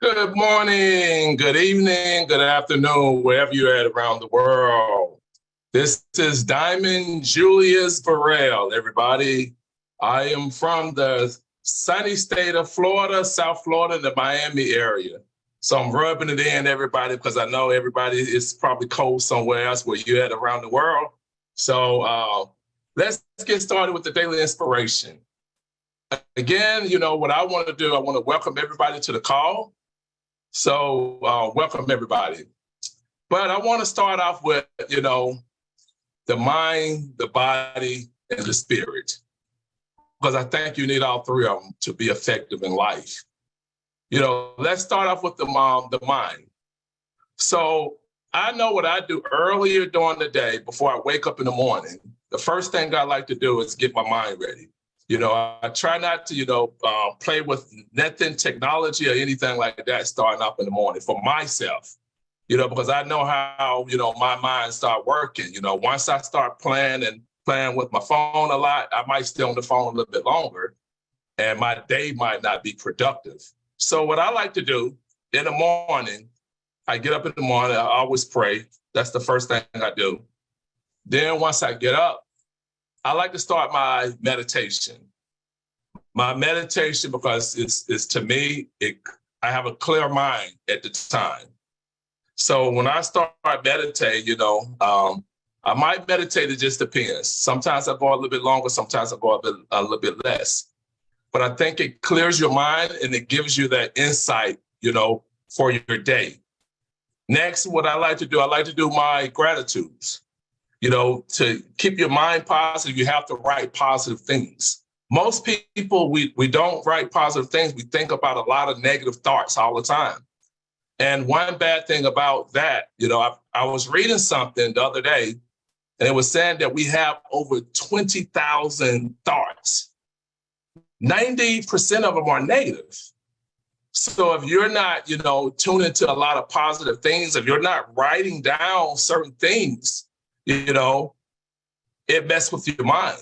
Good morning, good evening, good afternoon, wherever you're at around the world. This is Diamond Julius Burrell, everybody. I am from the sunny state of Florida, South Florida, the Miami area. So I'm rubbing it in, everybody, because I know everybody is probably cold somewhere else where you're at around the world. So let's get started with the daily inspiration. Again, what I want to do, I want to welcome everybody to the call. So welcome everybody. But I want to start off with, the mind, the body, and the spirit. Because I think you need all three of them to be effective in life. Let's start off with the mind. So I know what I do earlier during the day before I wake up in the morning. The first thing I like to do is get my mind ready. I try not to, play with nothing, technology or anything like that starting up in the morning for myself, because I know how, my mind start working. Once I start playing with my phone a lot, I might stay on the phone a little bit longer and my day might not be productive. So what I like to do in the morning, I get up in the morning, I always pray. That's the first thing I do. Then once I get up, I like to start my meditation. My meditation, because it's to me, I have a clear mind at the time. So when I start meditating, I might meditate, it just depends. Sometimes I go a little bit longer, sometimes I go a little bit less. But I think it clears your mind and it gives you that insight, for your day. Next, what I like to do my gratitudes. To keep your mind positive, you have to write positive things. Most people, we don't write positive things. We think about a lot of negative thoughts all the time. And one bad thing about that, I was reading something the other day, and it was saying that we have over 20,000 thoughts. 90% of them are negative. So if you're not, tuned into a lot of positive things, if you're not writing down certain things, it messes with your mind.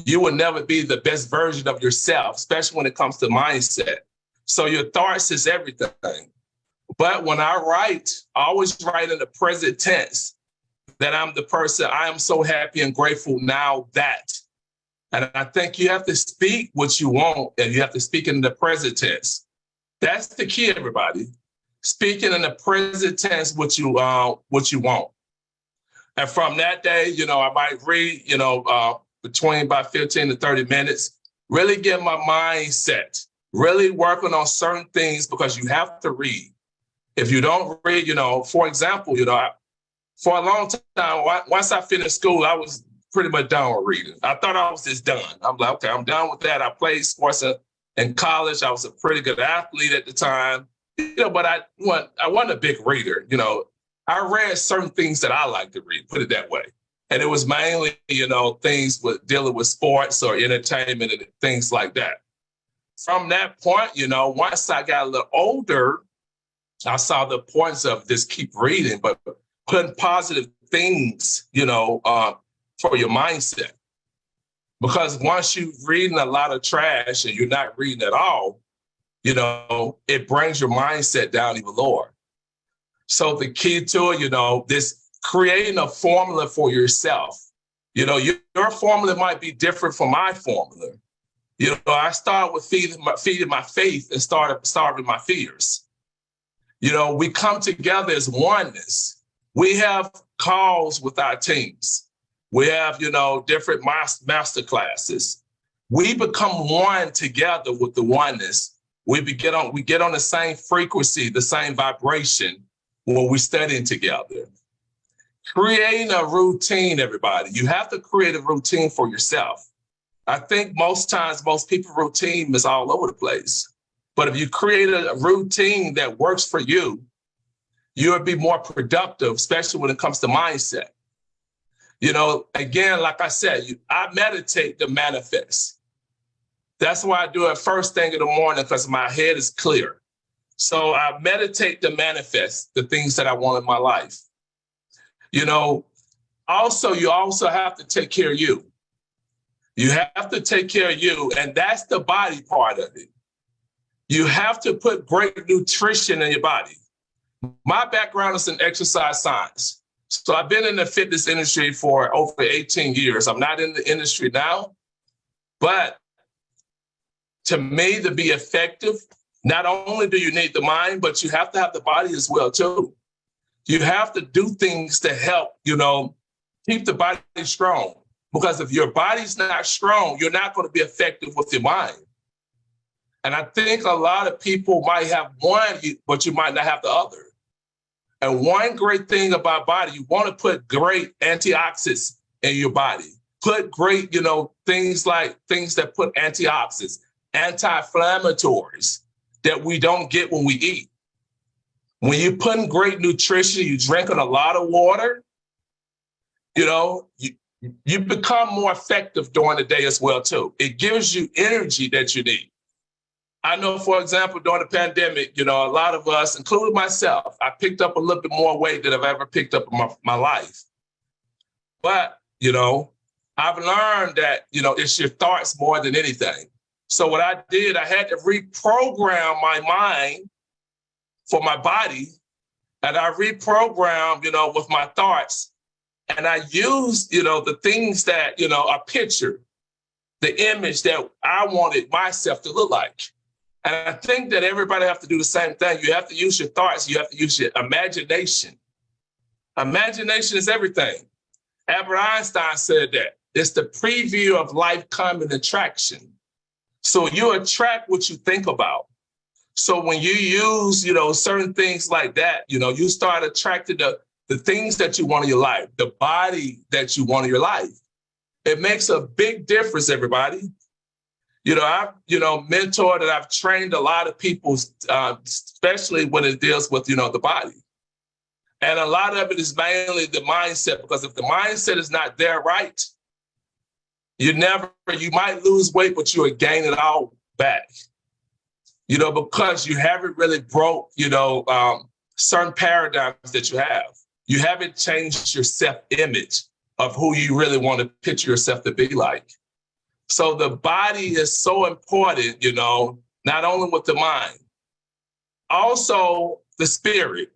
You will never be the best version of yourself, especially when it comes to mindset. So your thoughts is everything. But when I write, I always write in the present tense that I'm the person, I am so happy and grateful now that. And I think you have to speak what you want and you have to speak in the present tense. That's the key, everybody. Speaking in the present tense what you want. And from that day, I might read, between about 15 to 30 minutes, really get my mind set, really working on certain things because you have to read. If you don't read, for example, for a long time, once I finished school, I was pretty much done with reading. I thought I was just done. I'm like, okay, I'm done with that. I played sports in college. I was a pretty good athlete at the time, but I wasn't a big reader, I read certain things that I like to read, put it that way. And it was mainly, things with dealing with sports or entertainment and things like that. From that point, once I got a little older, I saw the importance of just keep reading, but putting positive things, for your mindset. Because once you're reading a lot of trash and you're not reading at all, it brings your mindset down even lower. So the key to it, this creating a formula for yourself. Your formula might be different from my formula. I started with feeding my faith and started starving my fears. We come together as oneness. We have calls with our teams. We have, different master classes. We become one together with the oneness. We get on the same frequency, the same vibration when we're studying together. Creating a routine, everybody. You have to create a routine for yourself. I think most times, most people's routine is all over the place. But if you create a routine that works for you, you'll be more productive, especially when it comes to mindset. Again, like I said, I meditate to manifest. That's why I do it first thing in the morning, because my head is clear. So I meditate to manifest the things that I want in my life. Also, you also have to take care of you. You have to take care of you, and that's the body part of it. You have to put great nutrition in your body. My background is in exercise science. So I've been in the fitness industry for over 18 years. I'm not in the industry now, but to me, to be effective, not only do you need the mind, but you have to have the body as well, too. You have to do things to help, keep the body strong. Because if your body's not strong, you're not going to be effective with your mind. And I think a lot of people might have one, but you might not have the other. And one great thing about body, you want to put great antioxidants in your body. Put great, things that put antioxidants, anti-inflammatories that we don't get when we eat. When you put in great nutrition, you drinking a lot of water, you become more effective during the day as well, too. It gives you energy that you need. I know, for example, during the pandemic, a lot of us, including myself, I picked up a little bit more weight than I've ever picked up in my life. But, I've learned that, it's your thoughts more than anything. So what I did, I had to reprogram my mind for my body, and I reprogrammed, with my thoughts. And I used, the things that, are pictured, the image that I wanted myself to look like. And I think that everybody have to do the same thing. You have to use your thoughts. You have to use your imagination. Imagination is everything. Albert Einstein said that. It's the preview of life coming attraction. So you attract what you think about. So when you use, certain things like that, you start attracting the things that you want in your life, the body that you want in your life. It makes a big difference, everybody. I've, mentored and I've trained a lot of people, especially when it deals with, the body. And a lot of it is mainly the mindset, because if the mindset is not there right, you might lose weight, but you will gain it all back, because you haven't really broke, certain paradigms that you have. You haven't changed your self-image of who you really want to picture yourself to be like. So the body is so important, not only with the mind, also the spirit.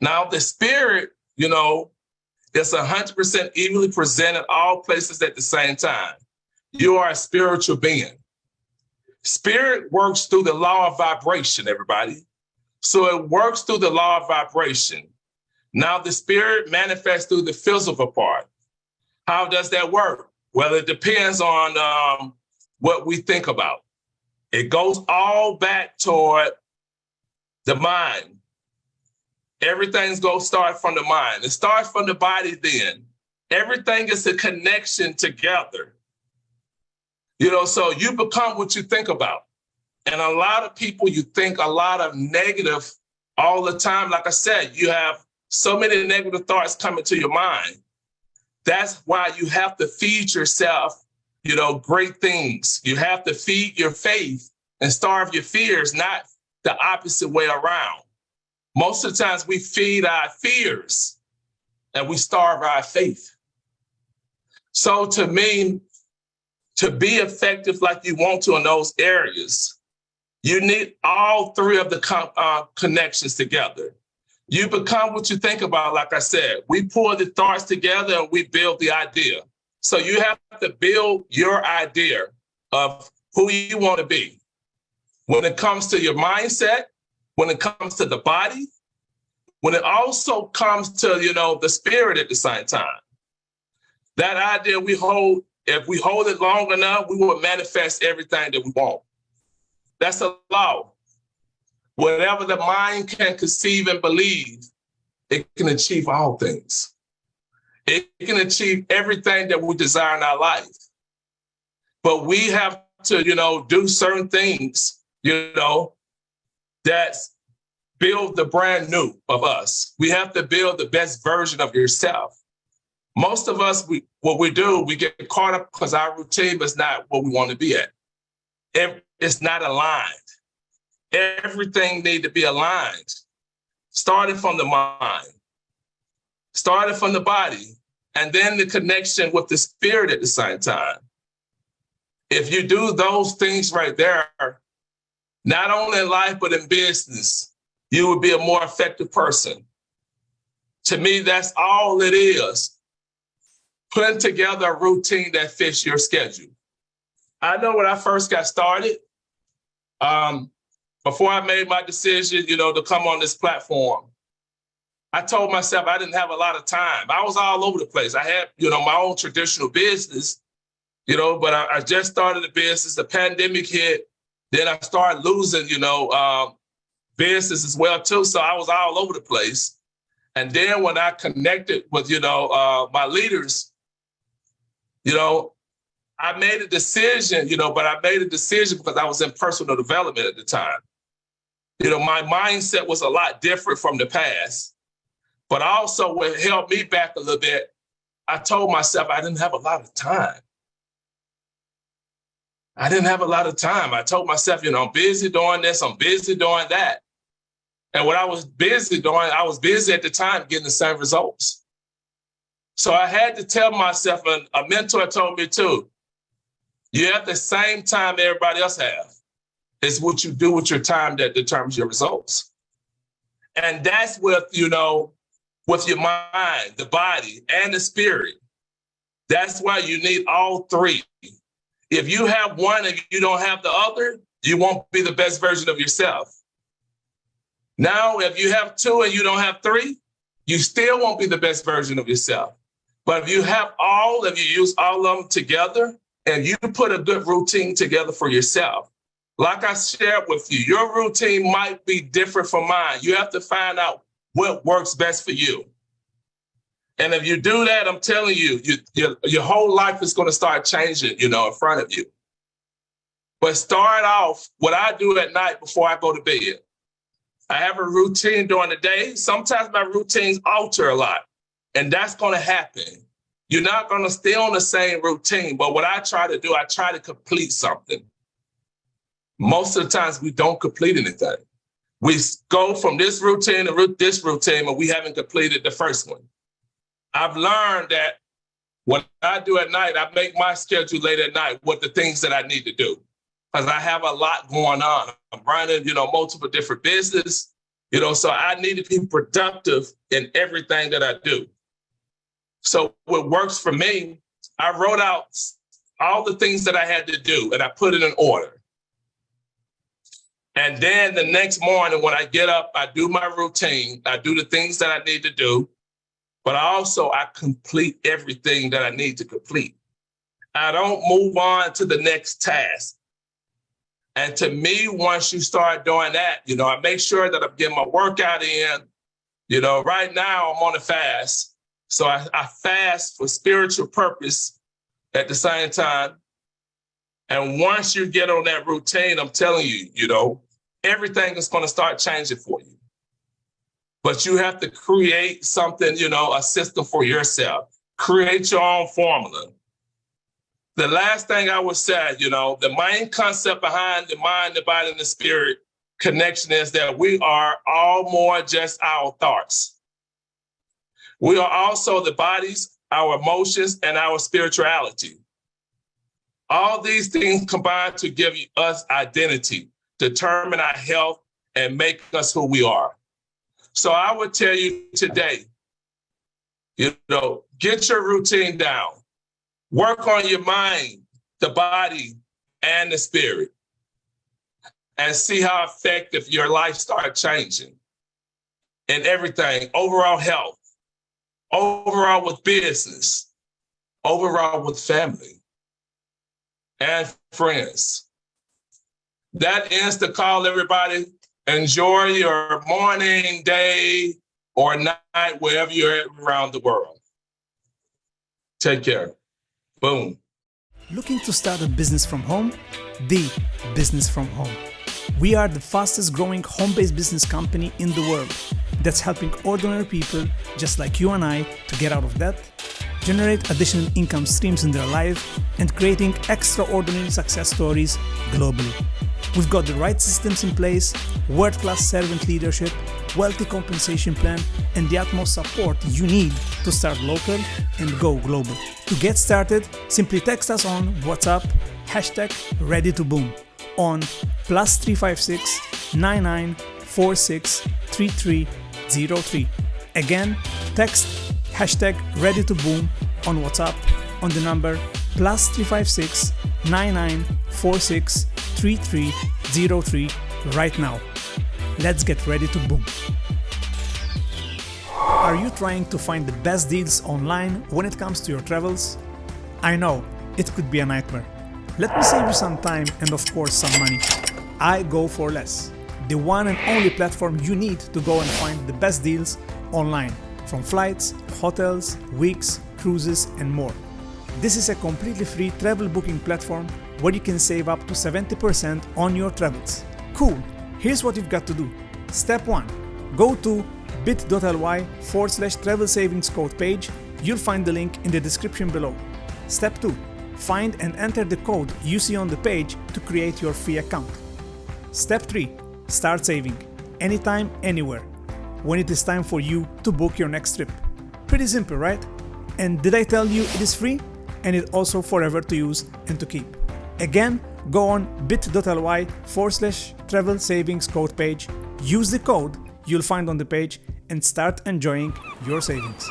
Now the spirit, it's 100% evenly presented all places at the same time. You are a spiritual being. Spirit works through the law of vibration, everybody. So it works through the law of vibration. Now the spirit manifests through the physical part. How does that work? Well, it depends on what we think about. It goes all back toward the mind. Everything's going to start from the mind. It starts from the body then. Everything is a connection together. So you become what you think about. And a lot of people, you think a lot of negative all the time. Like I said, you have so many negative thoughts coming to your mind. That's why you have to feed yourself, great things. You have to feed your faith and starve your fears, not the opposite way around. Most of the times we feed our fears and we starve our faith. So to me, to be effective like you want to in those areas, you need all three of the connections together. You become what you think about, like I said. We pull the thoughts together and we build the idea. So you have to build your idea of who you want to be. When it comes to your mindset, when it comes to the body, when it also comes to, the spirit at the same time. That idea we hold, if we hold it long enough, we will manifest everything that we want. That's a law. Whatever the mind can conceive and believe, it can achieve all things. It can achieve everything that we desire in our life. But we have to, do certain things, that's build the brand new of us. We have to build the best version of yourself. Most of us, we get caught up because our routine is not what we want to be at. It's not aligned. Everything needs to be aligned, starting from the mind, starting from the body, and then the connection with the spirit at the same time. If you do those things right there, not only in life, but in business, you will be a more effective person. To me, that's all it is. Putting together a routine that fits your schedule. I know when I first got started, before I made my decision, to come on this platform, I told myself I didn't have a lot of time. I was all over the place. I had, my own traditional business, but I just started the business. The pandemic hit. Then I started losing, business as well, too. So I was all over the place. And then when I connected with, my leaders, I made a decision, but I made a decision because I was in personal development at the time. My mindset was a lot different from the past. But also what held me back a little bit, I told myself I didn't have a lot of time. I didn't have a lot of time. I told myself, I'm busy doing this, I'm busy doing that. And what I was busy doing, I was busy at the time getting the same results. So I had to tell myself, and a mentor told me too, you have the same time everybody else have. It's what you do with your time that determines your results. And that's with your mind, the body, and the spirit. That's why you need all three. If you have one and you don't have the other, you won't be the best version of yourself. Now, if you have two and you don't have three, you still won't be the best version of yourself. But if you have all, if you use all of them together, and you put a good routine together for yourself, like I shared with you, your routine might be different from mine. You have to find out what works best for you. And if you do that, I'm telling you, your whole life is going to start changing, in front of you. But start off, what I do at night before I go to bed. I have a routine during the day. Sometimes my routines alter a lot, and that's going to happen. You're not going to stay on the same routine, but what I try to do, I try to complete something. Most of the times we don't complete anything. We go from this routine to this routine, but we haven't completed the first one. I've learned that what I do at night, I make my schedule late at night with the things that I need to do, because I have a lot going on. I'm running, multiple different businesses, so I need to be productive in everything that I do. So what works for me, I wrote out all the things that I had to do, and I put it in order. And then the next morning when I get up, I do my routine. I do the things that I need to do, but I complete everything that I need to complete. I don't move on to the next task. And to me, once you start doing that, I make sure that I'm getting my workout in. Right now I'm on a fast. So I fast for spiritual purpose at the same time. And once you get on that routine, I'm telling you, everything is going to start changing for you. But you have to create something, a system for yourself. Create your own formula. The last thing I would say, the main concept behind the mind, the body, and the spirit connection is that we are all more just our thoughts. We are also the bodies, our emotions, and our spirituality. All these things combine to give us identity, determine our health, and make us who we are. So I would tell you today, get your routine down. Work on your mind, the body, and the spirit, and see how effective your life starts changing in everything. Overall health, overall with business, overall with family and friends. That ends the call, everybody. Enjoy your morning, day, or night, wherever you're at around the world. Take care. Boom. Looking to start a business from home? The business from home. We are the fastest growing home-based business company in the world that's helping ordinary people just like you and I to get out of debt, generate additional income streams in their life, and creating extraordinary success stories globally. We've got the right systems in place, world-class servant leadership, wealthy compensation plan, and the utmost support you need to start local and go global. To get started, simply text us on WhatsApp, #ReadyToBoom, on +356 9946 3303. Again, text #ready2boom on WhatsApp on the number +356 9946 3303 right now. Let's get ready to boom. Are you trying to find the best deals online when it comes to your travels? I know, it could be a nightmare. Let me save you some time and of course some money. I go for less. The one and only platform you need to go and find the best deals online, from flights, hotels, weeks, cruises and more. This is a completely free travel booking platform where you can save up to 70% on your travels. Cool, here's what you've got to do. Step 1. Go to bit.ly/travel savings code page. You'll find the link in the description below. Step 2. Find and enter the code you see on the page to create your free account. Step 3. Start saving. Anytime, anywhere. When it is time for you to book your next trip. Pretty simple, right? And did I tell you it is free? And it's also forever to use and to keep. Again, go on bit.ly/travel savings code page. Use the code you'll find on the page and start enjoying your savings.